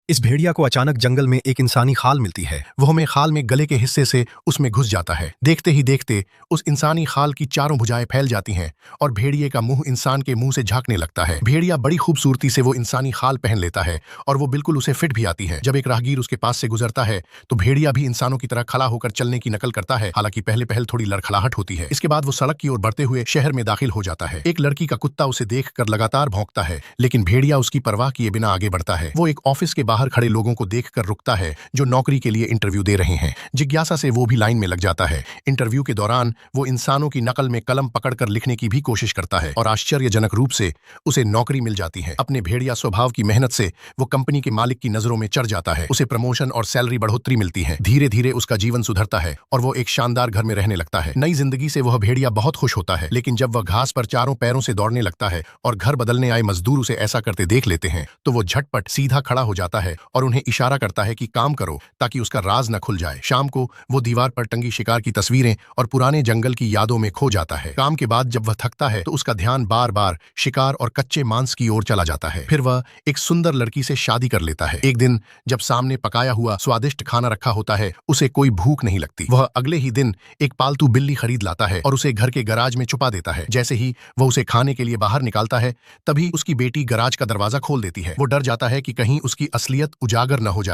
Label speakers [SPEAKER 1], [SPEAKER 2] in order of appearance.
[SPEAKER 1] इस भेड़िया को अचानक जंगल में एक इंसानी खाल मिलती है। वो हमें खाल में गले के हिस्से से उसमें घुस जाता है। देखते ही देखते उस इंसानी खाल की चारों भुजाएं फैल जाती हैं और भेड़िए का मुंह इंसान के मुंह से झांकने लगता है। भेड़िया बड़ी खूबसूरती से वो इंसानी खाल पहन लेता है और वो बिल्कुल उसे फिट भी आती है। जब एक राहगीर उसके पास से गुजरता है तो भेड़िया भी इंसानों की तरह खड़ा होकर चलने की नकल करता है। हालांकि पहले पहल थोड़ी लड़खड़ाहट होती है। इसके बाद वो सड़क की ओर बढ़ते हुए शहर में दाखिल हो जाता है। एक लड़की का कुत्ता उसे देखकर लगातार भौंकता है, लेकिन भेड़िया उसकी परवाह किए बिना आगे बढ़ता है। वो एक ऑफिस के बाहर खड़े लोगों को देखकर रुकता है जो नौकरी के लिए इंटरव्यू दे रहे हैं। जिज्ञासा से वो भी लाइन में लग जाता है। इंटरव्यू के दौरान वो इंसानों की नकल में कलम पकड़कर लिखने की भी कोशिश करता है और आश्चर्यजनक रूप से उसे नौकरी मिल जाती है। अपने भेड़िया स्वभाव की मेहनत से वो कंपनी के मालिक की नजरों में चढ़ जाता है। उसे प्रमोशन और सैलरी बढ़ोतरी मिलती है। धीरे धीरे उसका जीवन सुधरता है और वो एक शानदार घर में रहने लगता है। नई जिंदगी से वह भेड़िया बहुत खुश होता है, लेकिन जब वह घास पर चारों पैरों से दौड़ने लगता है और घर बदलने आए मजदूर उसे ऐसा करते देख लेते हैं तो वो झटपट सीधा खड़ा हो जाता है और उन्हें इशारा करता है कि काम करो ताकि उसका राज न खुल जाए। शाम को वो दीवार पर टंगी शिकार की तस्वीरें और पुराने जंगल की यादों में खो जाता है। काम के बाद जब वह थकता है तो उसका ध्यान बार बार शिकार और कच्चे मांस की ओर चला जाता है। फिर वह एक सुंदर लड़की से शादी कर लेता है। एक दिन जब सामने पकाया हुआ स्वादिष्ट खाना रखा होता है, उसे कोई भूख नहीं लगती। वह अगले ही दिन एक पालतू बिल्ली खरीद लाता है और उसे घर के गराज में छुपा देता है। जैसे ही वह उसे खाने के लिए बाहर निकालता है, तभी उसकी बेटी गराज का दरवाजा खोल देती है। वो डर जाता है कि कहीं उसकी असलियत उजागर न हो जाए।